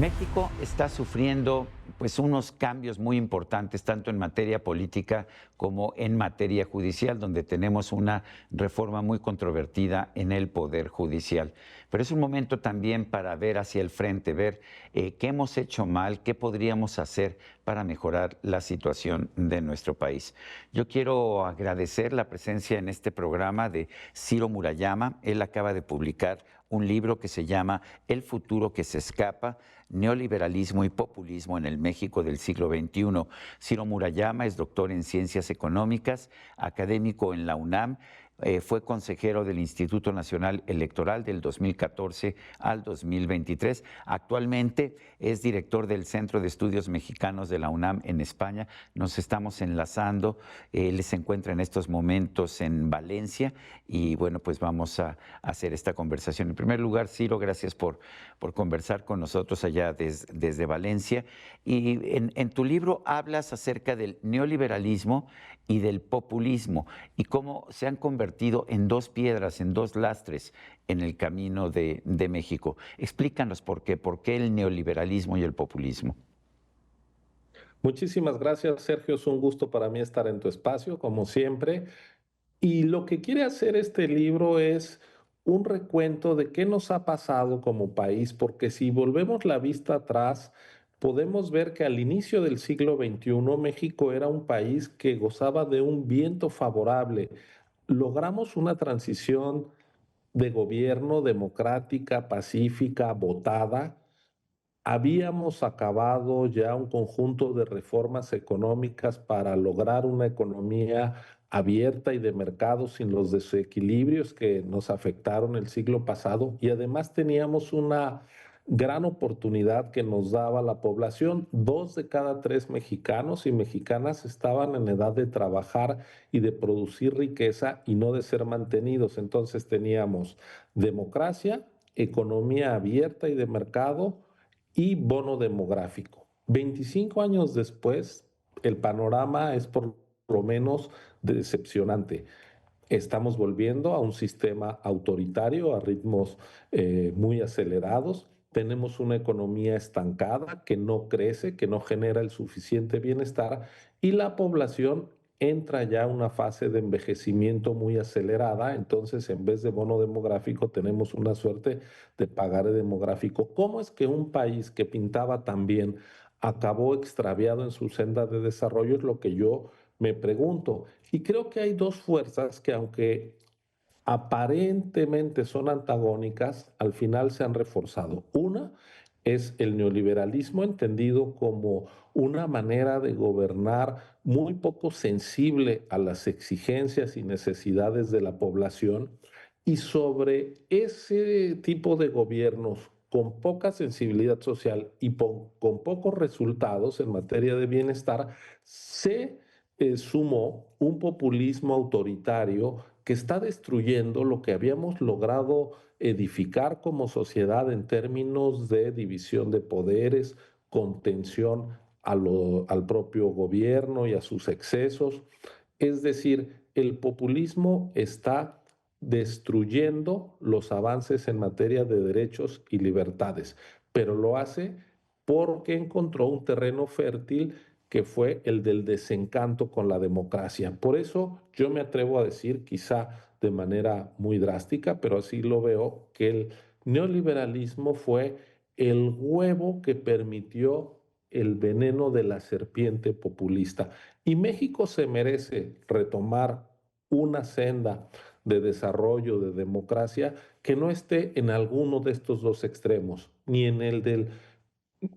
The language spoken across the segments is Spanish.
México está sufriendo pues unos cambios muy importantes tanto en materia política como en materia judicial, donde tenemos una reforma muy controvertida en el Poder Judicial. Pero es un momento también para ver hacia el frente, ver qué hemos hecho mal, qué podríamos hacer para mejorar la situación de nuestro país. Yo quiero agradecer la presencia en este programa de Ciro Murayama. Él acaba de publicar un libro que se llama El futuro que se escapa, neoliberalismo y populismo en el México del siglo XXI. Ciro Murayama es doctor en ciencias económicas, académico en la UNAM, fue consejero del Instituto Nacional Electoral del 2014 al 2023. Actualmente es director del Centro de Estudios Mexicanos de la UNAM en España. Nos estamos enlazando. Él se encuentra en estos momentos en Valencia y bueno, pues vamos a hacer esta conversación. En primer lugar, Ciro, gracias por conversar con nosotros allá desde Valencia. Y en tu libro hablas acerca del neoliberalismo y del populismo y cómo se han convertido en dos piedras, en dos lastres en el camino de México. Explícanos por qué el neoliberalismo y el populismo. Muchísimas gracias, Sergio. Es un gusto para mí estar en tu espacio, como siempre. Y lo que quiere hacer este libro es un recuento de qué nos ha pasado como país, porque si volvemos la vista atrás, podemos ver que al inicio del siglo XXI México era un país que gozaba de un viento favorable. Logramos una transición de gobierno democrática, pacífica, votada. Habíamos acabado ya un conjunto de reformas económicas para lograr una economía abierta y de mercado sin los desequilibrios que nos afectaron el siglo pasado y además teníamos una gran oportunidad que nos daba la población. 2 de cada 3 mexicanos y mexicanas estaban en edad de trabajar y de producir riqueza y no de ser mantenidos. Entonces teníamos democracia, economía abierta y de mercado y bono demográfico. 25 años después, el panorama es por lo menos decepcionante. Estamos volviendo a un sistema autoritario a ritmos muy acelerados. Tenemos una economía estancada que no crece, que no genera el suficiente bienestar y la población entra ya a una fase de envejecimiento muy acelerada. Entonces, en vez de bono demográfico, tenemos una suerte de pagaré demográfico. ¿Cómo es que un país que pintaba tan bien acabó extraviado en su senda de desarrollo? Es lo que yo me pregunto. Y creo que hay dos fuerzas que aunque aparentemente son antagónicas, al final se han reforzado. Una es el neoliberalismo entendido como una manera de gobernar muy poco sensible a las exigencias y necesidades de la población. Y sobre ese tipo de gobiernos con poca sensibilidad social y con pocos resultados en materia de bienestar, se sumó un populismo autoritario que está destruyendo lo que habíamos logrado edificar como sociedad en términos de división de poderes, contención al propio gobierno y a sus excesos. Es decir, el populismo está destruyendo los avances en materia de derechos y libertades, pero lo hace porque encontró un terreno fértil que fue el del desencanto con la democracia. Por eso yo me atrevo a decir, quizá de manera muy drástica, pero así lo veo, que el neoliberalismo fue el huevo que permitió el veneno de la serpiente populista. Y México se merece retomar una senda de desarrollo, de democracia, que no esté en alguno de estos dos extremos, ni en el del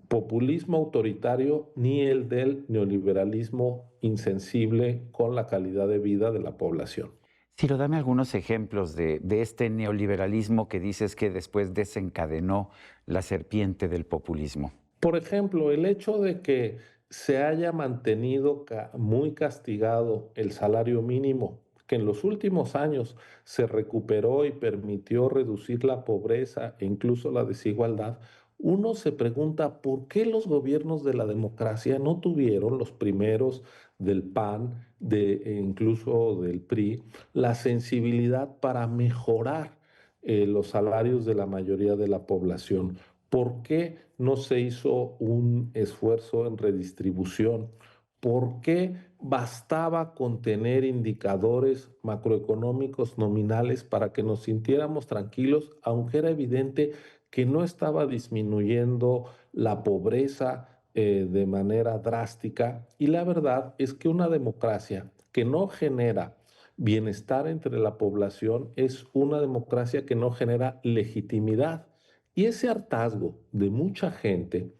populismo autoritario ni el del neoliberalismo insensible con la calidad de vida de la población. Ciro, dame algunos ejemplos de este neoliberalismo que dices que después desencadenó la serpiente del populismo. Por ejemplo, el hecho de que se haya mantenido muy castigado el salario mínimo, que en los últimos años se recuperó y permitió reducir la pobreza e incluso la desigualdad, uno se pregunta por qué los gobiernos de la democracia no tuvieron, los primeros del PAN, e incluso del PRI, la sensibilidad para mejorar los salarios de la mayoría de la población. ¿Por qué no se hizo un esfuerzo en redistribución? ¿Por qué bastaba con tener indicadores macroeconómicos nominales para que nos sintiéramos tranquilos, aunque era evidente que no estaba disminuyendo la pobreza de manera drástica? Y la verdad es que una democracia que no genera bienestar entre la población es una democracia que no genera legitimidad. Y ese hartazgo de mucha gente,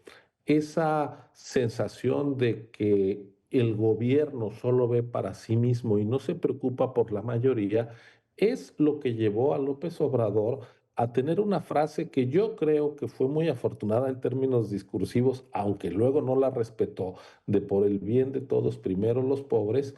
esa sensación de que el gobierno solo ve para sí mismo y no se preocupa por la mayoría, es lo que llevó a López Obrador a tener una frase que yo creo que fue muy afortunada en términos discursivos, aunque luego no la respetó, de por el bien de todos, primero los pobres,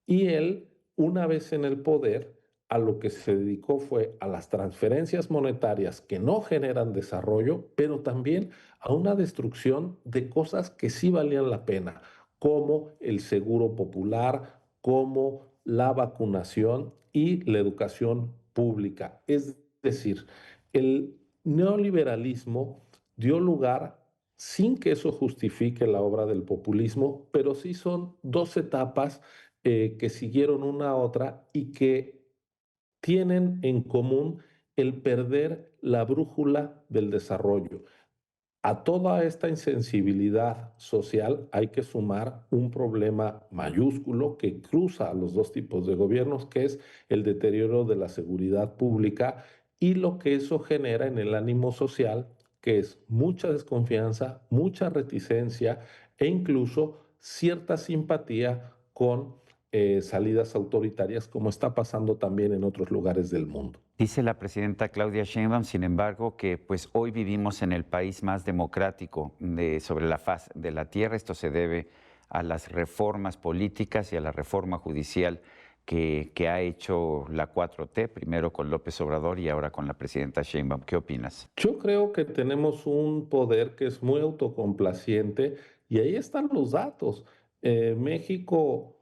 y él, una vez en el poder, a lo que se dedicó fue a las transferencias monetarias que no generan desarrollo, pero también a una destrucción de cosas que sí valían la pena, como el seguro popular, como la vacunación y la educación pública. Es decir, el neoliberalismo dio lugar, sin que eso justifique la obra del populismo, pero sí son dos etapas que siguieron una a otra y que tienen en común el perder la brújula del desarrollo. A toda esta insensibilidad social hay que sumar un problema mayúsculo que cruza a los dos tipos de gobiernos, que es el deterioro de la seguridad pública y lo que eso genera en el ánimo social, que es mucha desconfianza, mucha reticencia e incluso cierta simpatía con salidas autoritarias, como está pasando también en otros lugares del mundo. Dice la presidenta Claudia Sheinbaum, sin embargo, que pues hoy vivimos en el país más democrático sobre la faz de la tierra. Esto se debe a las reformas políticas y a la reforma judicial que ha hecho la 4T, primero con López Obrador y ahora con la presidenta Sheinbaum. ¿Qué opinas? Yo creo que tenemos un poder que es muy autocomplaciente y ahí están los datos. México,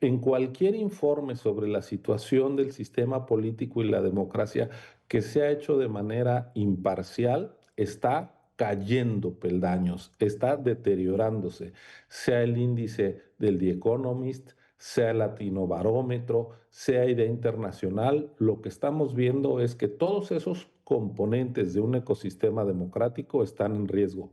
en cualquier informe sobre la situación del sistema político y la democracia que se ha hecho de manera imparcial, está cayendo peldaños, está deteriorándose, sea el índice del The Economist, sea el Latino Barómetro, sea Idea Internacional, lo que estamos viendo es que todos esos componentes de un ecosistema democrático están en riesgo.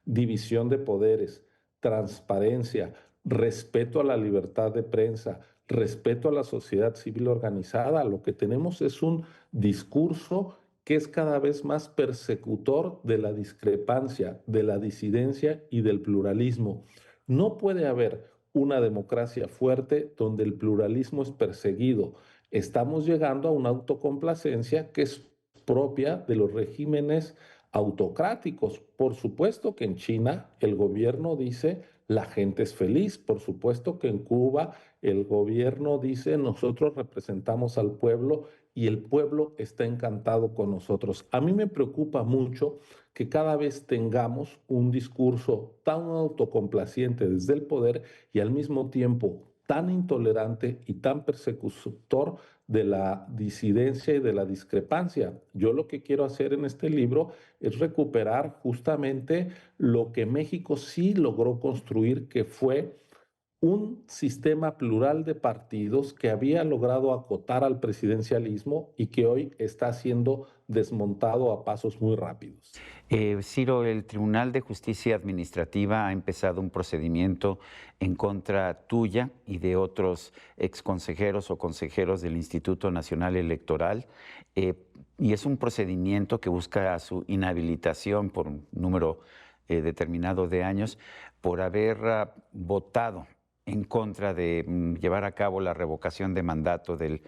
División de poderes, transparencia, respeto a la libertad de prensa, respeto a la sociedad civil organizada. Lo que tenemos es un discurso que es cada vez más persecutor de la discrepancia, de la disidencia y del pluralismo. No puede haber una democracia fuerte donde el pluralismo es perseguido. Estamos llegando a una autocomplacencia que es propia de los regímenes autocráticos. Por supuesto que en China el gobierno dice la gente es feliz. Por supuesto que en Cuba el gobierno dice nosotros representamos al pueblo y el pueblo está encantado con nosotros. A mí me preocupa mucho que cada vez tengamos un discurso tan autocomplaciente desde el poder y al mismo tiempo tan intolerante y tan persecutor de la disidencia y de la discrepancia. Yo lo que quiero hacer en este libro es recuperar justamente lo que México sí logró construir, que fue un sistema plural de partidos que había logrado acotar al presidencialismo y que hoy está siendo desmontado a pasos muy rápidos. Ciro, el Tribunal de Justicia Administrativa ha empezado un procedimiento en contra tuya y de otros exconsejeros o consejeros del Instituto Nacional Electoral, eh, y es un procedimiento que busca su inhabilitación por un número determinado de años por haber votado en contra de llevar a cabo la revocación de mandato del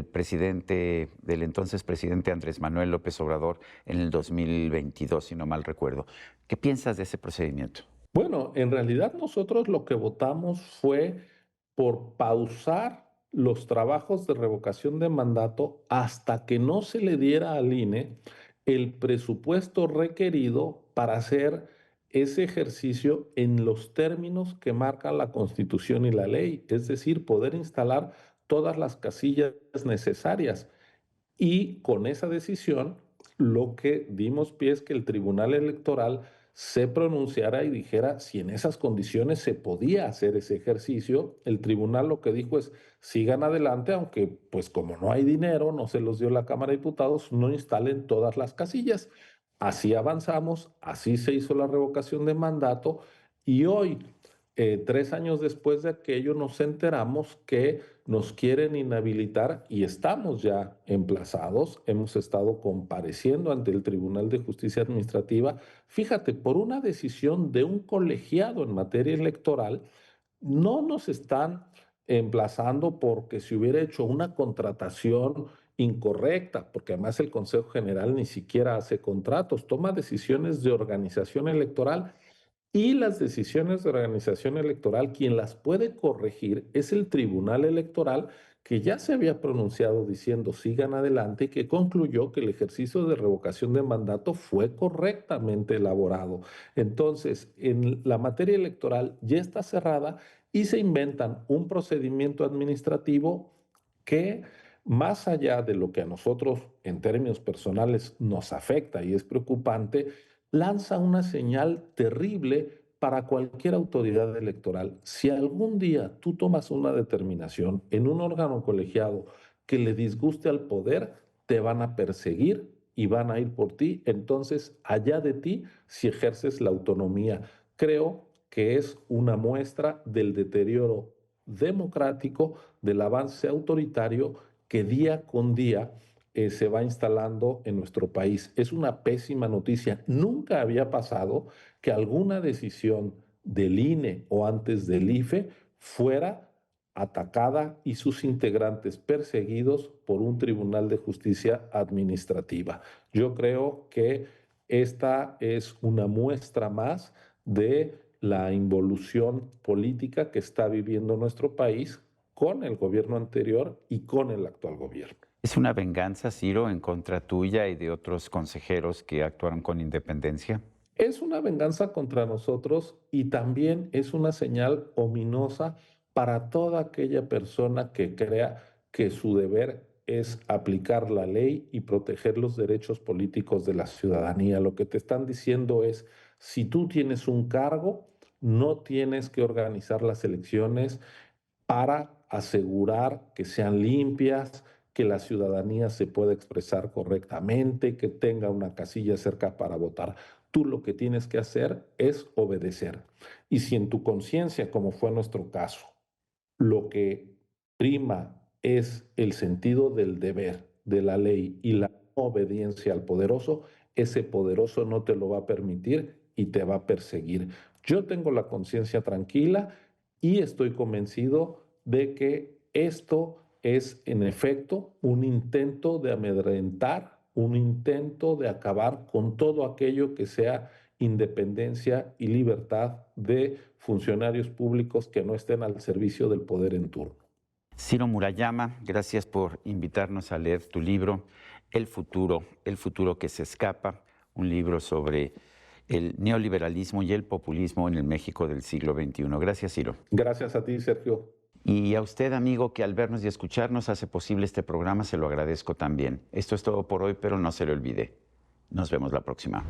presidente, del entonces presidente Andrés Manuel López Obrador en el 2022, si no mal recuerdo. ¿Qué piensas de ese procedimiento? Bueno, en realidad nosotros lo que votamos fue por pausar los trabajos de revocación de mandato hasta que no se le diera al INE el presupuesto requerido para hacer ese ejercicio en los términos que marcan la Constitución y la ley, es decir, poder instalar todas las casillas necesarias. Y con esa decisión lo que dimos pie es que el Tribunal Electoral se pronunciara y dijera si en esas condiciones se podía hacer ese ejercicio. El tribunal lo que dijo es sigan adelante, aunque pues como no hay dinero, no se los dio la Cámara de Diputados, no instalen todas las casillas. Así avanzamos, así se hizo la revocación de mandato y hoy, 3 años después de aquello, nos enteramos que nos quieren inhabilitar y estamos ya emplazados. Hemos estado compareciendo ante el Tribunal de Justicia Administrativa, fíjate, por una decisión de un colegiado en materia electoral. No nos están emplazando porque se hubiera hecho una contratación incorrecta, porque además el Consejo General ni siquiera hace contratos, toma decisiones de organización electoral y las decisiones de organización electoral, quien las puede corregir es el Tribunal Electoral, que ya se había pronunciado diciendo sigan adelante y que concluyó que el ejercicio de revocación de mandato fue correctamente elaborado. Entonces, en la materia electoral ya está cerrada y se inventan un procedimiento administrativo que, más allá de lo que a nosotros en términos personales nos afecta y es preocupante, lanza una señal terrible para cualquier autoridad electoral. Si algún día tú tomas una determinación en un órgano colegiado que le disguste al poder, te van a perseguir y van a ir por ti. Entonces, allá de ti si ejerces la autonomía. Creo que es una muestra del deterioro democrático, del avance autoritario que día con día se va instalando en nuestro país. Es una pésima noticia. Nunca había pasado que alguna decisión del INE o antes del IFE fuera atacada y sus integrantes perseguidos por un tribunal de justicia administrativa. Yo creo que esta es una muestra más de la involución política que está viviendo nuestro país con el gobierno anterior y con el actual gobierno. ¿Es una venganza, Ciro, en contra tuya y de otros consejeros que actuaron con independencia? Es una venganza contra nosotros y también es una señal ominosa para toda aquella persona que crea que su deber es aplicar la ley y proteger los derechos políticos de la ciudadanía. Lo que te están diciendo es, si tú tienes un cargo, no tienes que organizar las elecciones para asegurar que sean limpias, que la ciudadanía se pueda expresar correctamente, que tenga una casilla cerca para votar. Tú lo que tienes que hacer es obedecer. Y si en tu conciencia, como fue nuestro caso, lo que prima es el sentido del deber, de la ley y la obediencia al poderoso, ese poderoso no te lo va a permitir y te va a perseguir. Yo tengo la conciencia tranquila y estoy convencido de que esto es en efecto un intento de amedrentar, un intento de acabar con todo aquello que sea independencia y libertad de funcionarios públicos que no estén al servicio del poder en turno. Ciro Murayama, gracias por invitarnos a leer tu libro, el futuro que se escapa, un libro sobre el neoliberalismo y el populismo en el México del siglo XXI. Gracias, Ciro. Gracias a ti, Sergio. Y a usted, amigo, que al vernos y escucharnos hace posible este programa, se lo agradezco también. Esto es todo por hoy, pero no se le olvide. Nos vemos la próxima.